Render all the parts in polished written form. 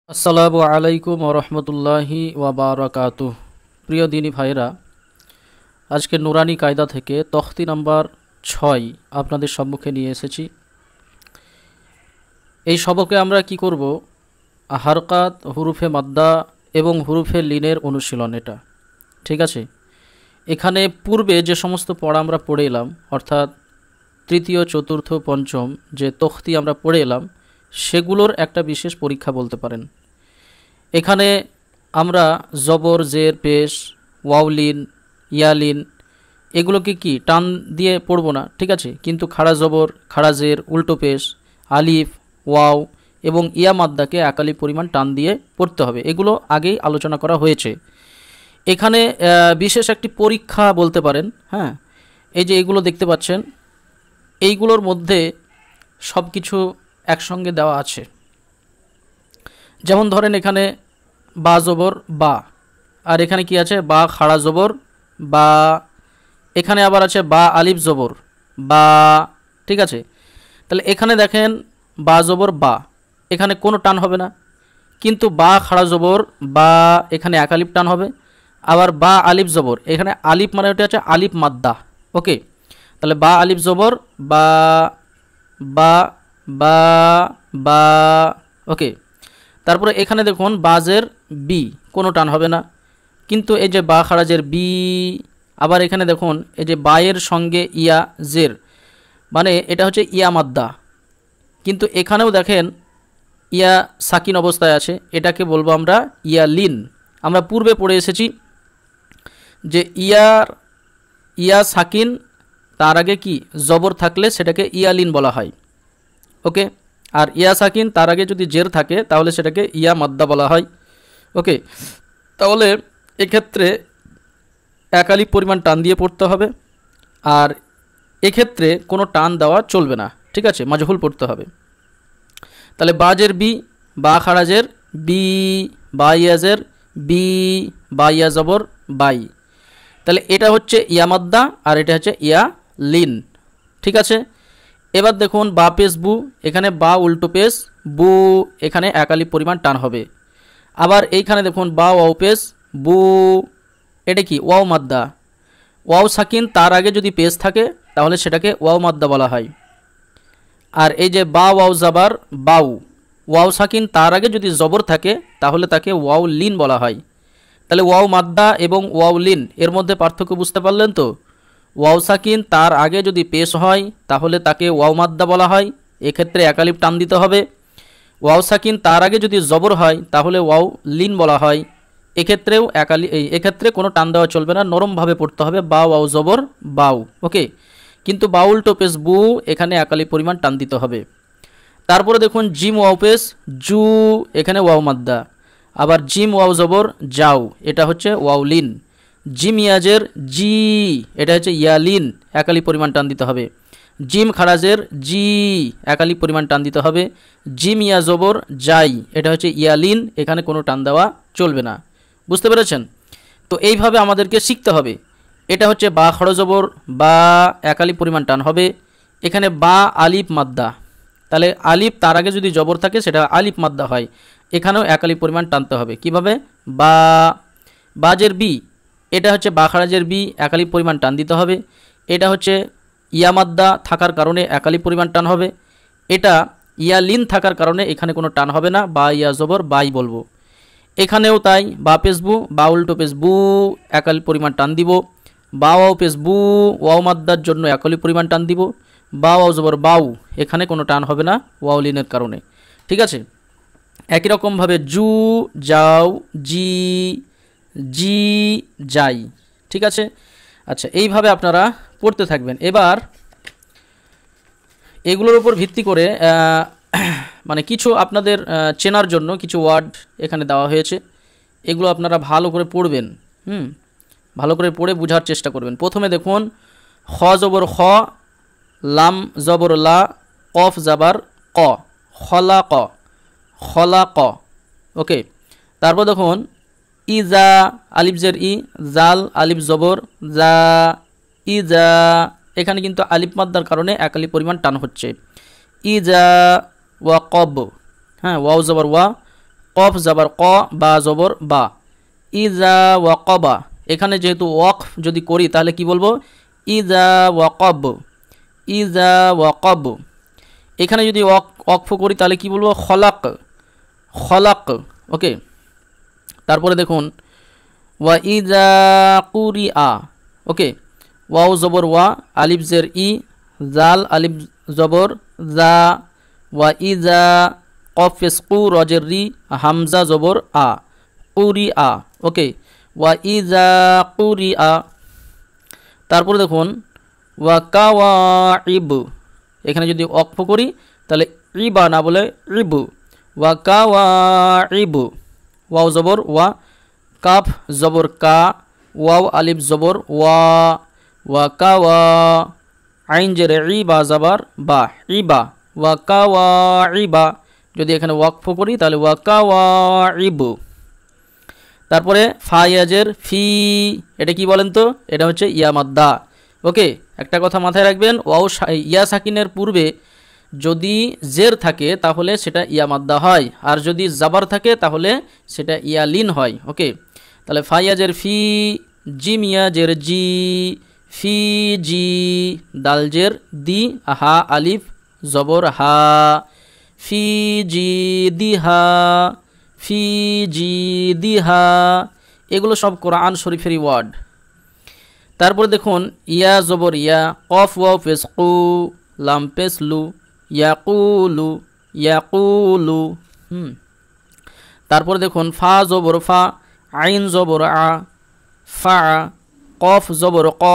আসসালামু আলাইকুম ওরহমতুল্লাহি ওয়াবারাকাতুহ। প্রিয় দিনী ভাইরা, আজকে নুরানি কায়দা থেকে তখতি নাম্বার 6 আপনাদের সম্মুখে নিয়ে এসেছি। এই সবকে আমরা কি করব? হারকাত, হুরুফে মাদ্দা এবং হুরুফে লিনের অনুশীলন। এটা ঠিক আছে। এখানে পূর্বে যে সমস্ত পড়া আমরা পড়ে এলাম, অর্থাৎ তৃতীয়, চতুর্থ, পঞ্চম যে তখতি আমরা পড়ে এলাম, সেগুলোর একটা বিশেষ পরীক্ষা বলতে পারেন। এখানে আমরা জবর, জের, পেশ, ওয়াউলিন, ইয়ালিন এগুলোকে কি টান দিয়ে পড়ব না, ঠিক আছে, কিন্তু খাড়া জবর, খাড়া জের, উল্টো পেশ, আলিফ, ওয়াও এবং ইয়া মাদ্দাকে একালি পরিমাণ টান দিয়ে পড়তে হবে। এগুলো আগেই আলোচনা করা হয়েছে। এখানে বিশেষ একটি পরীক্ষা বলতে পারেন। হ্যাঁ, এই যে এগুলো দেখতে পাচ্ছেন, এইগুলোর মধ্যে সব কিছু একসঙ্গে দেওয়া আছে। যেমন ধরেন এখানে বা জবর বা, আর এখানে কি আছে? বা খাড়া জবর বা, এখানে আবার আছে বা আলিফ জবর বা, ঠিক আছে। তাহলে এখানে দেখেন বা জবর বা, এখানে কোনো টান হবে না, কিন্তু বা খাড়া জবর বা এখানে এক আলিফ টান হবে। আবার বা আলিফ জবর, এখানে আলিফ মানে ওটা হচ্ছে আলিফ মাদ্দা। ওকে, তাহলে বা আলিফ জবর বা বা বা বা। ওকে, তারপরে এখানে দেখুন বাজের বি, কোনো টান হবে না, কিন্তু এই যে বা খারাজের বি। আবার এখানে দেখুন এই যে বায়ের সঙ্গে ইয়া জের, মানে এটা হচ্ছে ইয়া মাদ্দা, কিন্তু এখানেও দেখেন ইয়া সাকিন অবস্থায় আছে, এটাকে বলবো আমরা ইয়া লিন। আমরা পূর্বে পড়ে এসেছি যে ইয়া সাকিন, তার আগে কি জবর থাকলে সেটাকে ইয়া লিন বলা হয়। ওকে, আর ইয়া সাকিন তার আগে যদি জের থাকে তাহলে সেটাকে ইয়া মাদ্দা বলা হয়। ওকে, তাহলে এক্ষেত্রে এক আলিফ পরিমাণ টান দিয়ে পড়তে হবে, আর এক্ষেত্রে কোনো টান দেওয়া চলবে না, ঠিক আছে, মাজহুল পড়তে হবে। তাহলে বাজের বি, বা খারাজের বি, বা ইয়াজের বি, বা ইয়া জবর বাই। তাহলে এটা হচ্ছে ইয়া মাদ্দা আর এটা হচ্ছে ইয়া লিন, ঠিক আছে। এবার দেখুন বা পেশ বু, এখানে বা উল্টো পেশ বু, এখানে এক আলিফ পরিমাণ টান হবে। আবার এইখানে দেখুন বা ওয়াও পেশ বু, এটা কি ওয়াও মাদ্দা। ওয়াও সাকিন তার আগে যদি পেশ থাকে তাহলে সেটাকে ওয়াও মাদ্দা বলা হয়। আর এই যে বা ওয়াও জাবার বাউ, ওয়াও সাকিন তার আগে যদি জবর থাকে তাহলে তাকে ওয়াও লিন বলা হয়। তাহলে ওয়াও মাদ্দা এবং ওয়াও লিন এর মধ্যে পার্থক্য বুঝতে পারলেন তো? ওয়াও সাকিন তার আগে যদি পেশ হয় তাহলে তাকে ওয়াও মাদ্দা বলা হয়, এক্ষেত্রে এক আলিফ টান দিতে হবে। ওয়াও সাকিন তার আগে যদি জবর হয় তাহলে ওয়াও লিন বলা হয়, এক্ষেত্রেও এক্ষেত্রে কোনো টান দেওয়া চলবে না, নরমভাবে পড়তে হবে বা ওয়াও জবর বাউ। ওকে, কিন্তু বাউল টোপেস বু, এখানে এক আলিফ পরিমাণ টান দিতে হবে। তারপরে দেখুন জিম ওয়াও পেস জু, এখানে ওয়াও মাদ্দা। আবার জিম ওয়াও জবর যাও, এটা হচ্ছে ওয়াও লিন। জিম ইয়াজের জি, এটা হচ্ছে ইয়ালিন, এক আলিফ পরিমাণ টান দিতে হবে। জিম খারাজের জি, এক আলিফ পরিমাণ টান দিতে হবে। জিম ইয়া জবর যাই, এটা হচ্ছে ইয়ালিন, এখানে কোনো টান দেওয়া চলবে না। বুঝতে পেরেছেন? তো এইভাবে আমাদেরকে শিখতে হবে। এটা হচ্ছে বা খড় জবর বা, এক আলিফ পরিমাণ টান হবে। এখানে বা আলিফ মাদ্দা, তাহলে আলিফ তার আগে যদি জবর থাকে সেটা আলিফ মাদ্দা হয়, এখানেও এক আলিফ পরিমাণ টানতে হবে। কিভাবে? বা বাজের বি, এটা হচ্ছে বা খারাজের বি, এক আলিফ পরিমাণ টান দিতে হবে। এটা হচ্ছে ইয়া মাদ্দা থাকার কারণে এক আলিফ পরিমাণ টান হবে। এটা ইয়া লিন থাকার কারণে এখানে কোনো টান হবে না, বা ইয়া জবর বাই বলবো। এখানেও তাই, বা পেশ বু, বা উল্টো পেশ বু, এক আলিফ পরিমাণ টান দিব। বা ওয়াও পেশ বু, ওয়াও মাদ্দার জন্য এক আলিফ পরিমাণ টান দিব। বা ওয়াও জবর বাউ, এখানে কোনো টান হবে না ওয়াও লিনের কারণে, ঠিক আছে। একই রকমভাবে জু যাও, জি জি যাই, ঠিক আছে। আচ্ছা, এইভাবে আপনারা পড়তে থাকবেন। এবার এগুলোর উপর ভিত্তি করে মানে কিছু আপনাদের চেনার জন্য কিছু ওয়ার্ড এখানে দেওয়া হয়েছে, এগুলো আপনারা ভালো করে পড়বেন। ভালো করে পড়ে বোঝার চেষ্টা করবেন। প্রথমে দেখুন খ জবর খ, লাম জবর লা, কফ জাবার ক, খলা ক, খলা ক। ওকে, তারপর দেখুন ইজা, আলিফ জের ই, জাল আলিফ জবর জা, ইজা, এখানে কিন্তু আলিফ মাদ্দার কারণে এক আলিফ পরিমাণ টান হচ্ছে। ইজা ওয়া কব, হ্যাঁ, ওয়াও জবর ওয়া, কফ জাবার ক, বা জবর বা। ইজা ওয়াকবা, এখানে যেহেতু ওয়াকফ যদি করি তাহলে কি বলবো? ইজা ওয়াকব, ইজা ওয়াকব। এখানে যদি ওয়াকফ করি তাহলে কি বলবো? খলাক, খলাক। ওকে, তারপরে দেখুন ওয়া ইজা কুরি আ। ওকে, ওয়াও জবর ওয়া, আলিফ জের ই, জাল আলিফ জবর জা, ওয়া ইজা কফ কু রজের রি, হামজা জবর আ, কুরি আ। ওকে, ওয়া ইজা কুরি আ। তারপরে দেখুন ওয়া কাওয়া ইব, এখানে যদি ওয়াকফ করি তাহলে ইবা না বলে ইবু, ওয়া কাওয়া ইবু। ওয়াও জবর ওয়া, কাফ জবর কা, ওয়াও আলিফ জবর ওয়া, ওয়া কাওয়া, আইন জের ইবা জাবার বা, ইবা, ওয়া কাওয়া ইবা। যদি এখানে ওয়াকফ করি তাহলে ওয়া কাওয়া ইবু। তারপরে ফায়াজের ফি, এটা কি বলেন তো? এটা হচ্ছে ইয়া মাদ্দা। ওকে, একটা কথা মাথায় রাখবেন, ওয়াও ইয়া সাকিনের পূর্বে যদি জের থাকে তাহলে সেটা ইয়া মাদ্দা হয়, আর যদি জাবার থাকে তাহলে সেটা ইয়া লিন হয়। ওকে, তাহলে ফায়াজের ফি, জিম ইয়াজের জি, ফি জি, দাল জের দি, হা আলিফ জবর হা, ফি জি দিহা, ফি জি দিহা। এগুলো সব কোরআন শরীফেরই ওয়ার্ড। তারপরে দেখুন ইয়া জবর ইয়া, কফ ওয়াও পেশ কু, লাম পেশ লু, ইয়াকুলু, ইয়াকুলু। তারপরে দেখুন ফা জবর ফা, আইন জবর আ, ফা, কফ জবর ক,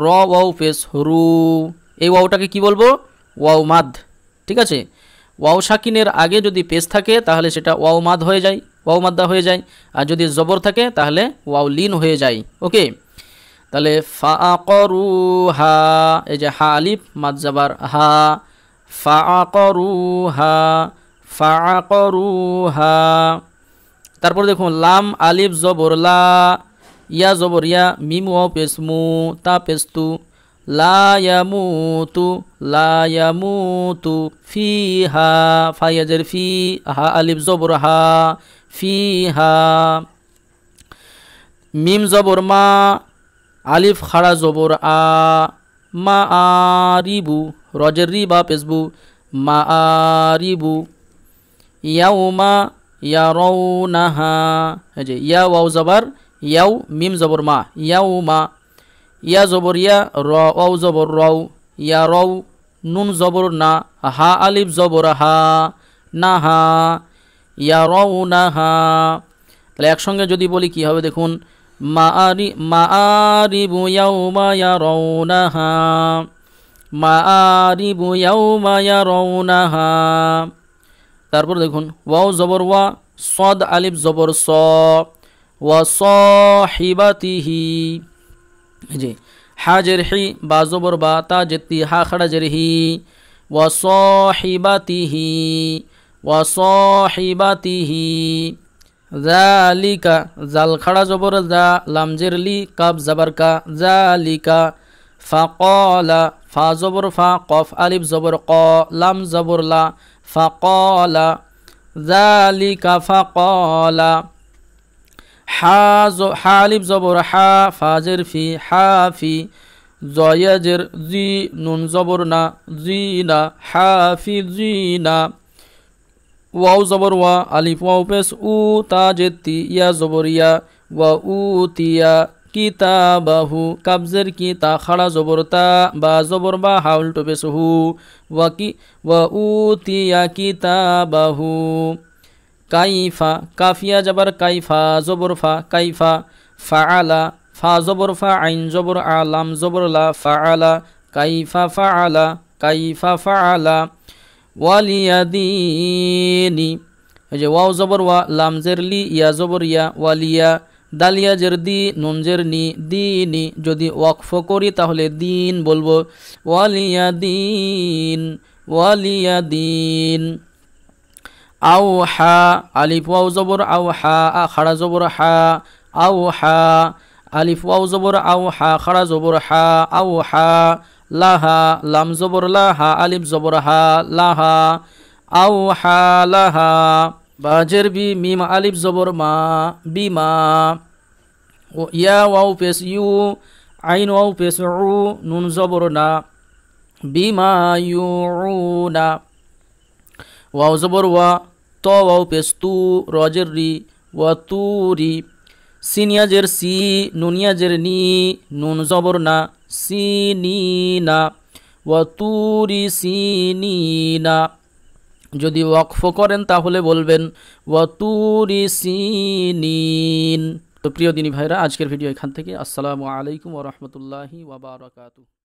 র ওয়াও পেশ রু। এই ওয়াওটাকে কি বলবো? ওয়াও মাদ। ঠিক আছে, ওয়াও সাকিনের আগে যদি পেশ থাকে তাহলে সেটা ওয়াও মাদ হয়ে যায়, ওয়াও মাদ্দা হয়ে যায়, আর যদি জবর থাকে তাহলে ওয়াও লিন হয়ে যায়। ওকে, তাহলে ফাআকরুহা, এই যে হা আলিফ মাদ জাবার হা, ফাআকরুহা, ফাআকরুহা। তারপর দেখুন লাম আলিফ জবর লা, ইয়া জবর ইয়া, মিম ওয়াও পেশ মু, তা পেশ তু, লা ইয়ামুতু, লা ইয়ামুতু, ফিহা, ফায়াজের ফি, হা আলিফ জবর হা, ফিহা। মিম জবর মা, আলিফ খাড়া জবর আ, মা আরিবু, রজের রি বা পেশবু, মা আরিবু। ইয়াউমা ইয়ারাউনাহা, এই যে ইয়া ওয়াও জবর ইয়াও, মিম জবর মা, ইয়াউমা। ইয়া জবর ইয়া, র ওয়াও জবর রও, ইয়া রও, নুন জবর না, হা আলিফ জবর হা, নাহা, ইয়ারাউনাহা। তাহলে একসঙ্গে যদি বলি কি হবে দেখুন, মাআরিবু ইয়াউমা ইয়ারাউনাহা, মাআরিবু ইয়াউমা ইয়ারাউনাহা। তারপর দেখুন ওয়াও জবর ওয়া, সদ আলিফ জবর স, ওয়া সাহিবাতিহি, এই যে হাজের হি, বা জবর বা, তা জেতি, হা খাড়া জের হি, ওয়া সাহিবাতিহি, ওয়া সাহিবাতিহি। জালিকা, জাল খাড়া জবর জা, লাম জের লি, কাব জাবার কা, জালিকা। ফাকলা, ফা জবর ফা, কফ আলিফ জবর ক, লাম জবর লা, ফাকলা, জালিকা ফাকলা। হা আলিফ জবর হা, ফাজের ফি, হাফি, জয়াজের জি, নুন জবর না, জিনা, হাফিজিনা। ওয়াও জবর ওয়া, আলিফ ওয়াও পেশ উ, তা জেতি, ইয়া জবর ইয়া, ওয়া উতিয়া কিতাবাহু, কাবজের কি, তা খাড়া জবর তা, বা জবর বা, হা উল্টো পেশ হু, ওয়া উতিয়া কিতাবাহু। কাইফা, কাফিয়া জবর কাইফা, জবর ফা, কাইফা। ফাআলা, ফা জবর ফা, আইন জবর আ, লাম জবর লা, ফাআলা, কাইফা ফাআলা, কাইফা ফাআলা। ওয়ালিয়াদিনি, এই যে ওয়াও জবর ওয়া, লাম জের লি, ইয়া জবর ইয়া, ওয়ালিয়া, দালিয়া জের দি, নুন জের নি, দিনি। যদি ওয়াকফ করি তাহলে দিন বলবো, ওয়ালিয়াদিন, ওয়ালিয়াদিন। আও হা, আলিফ ওয়াও জবর আও হা, খাড়া জবর হা, আও হা, আলিফ ওয়াও জবর আও হা, খাড়া জবর হা, আও হা। লাহা, লাম জবর লা, হা আলিফ জবর হা, লাহা, আও হা লাহা। বাজের বি মিম আলিফ জবর মা বিমা ও ইয়া ওয়াও পেশ ইউ আইন ওয়াও পেশ উ নুন জবর না বিমা ইউনা ওয়াও জবর ওয়া ত ওয়াও পেশ তু রজের রি ওয়া তুরি সিনিয়াজের সি নুনিয়াজের নি নুন জবর না সিনিনা ওয়া তুরি সিনিনা। যদি ওয়াকফ করেন তাহলে বলবেন ওয়া তুরি সিনিন। তো প্রিয় দিনী ভাইরা, আজকের ভিডিও এখান থেকে। আসসালামু আলাইকুম ওয়া রাহমাতুল্লাহি ওয়া বারাকাতুহু।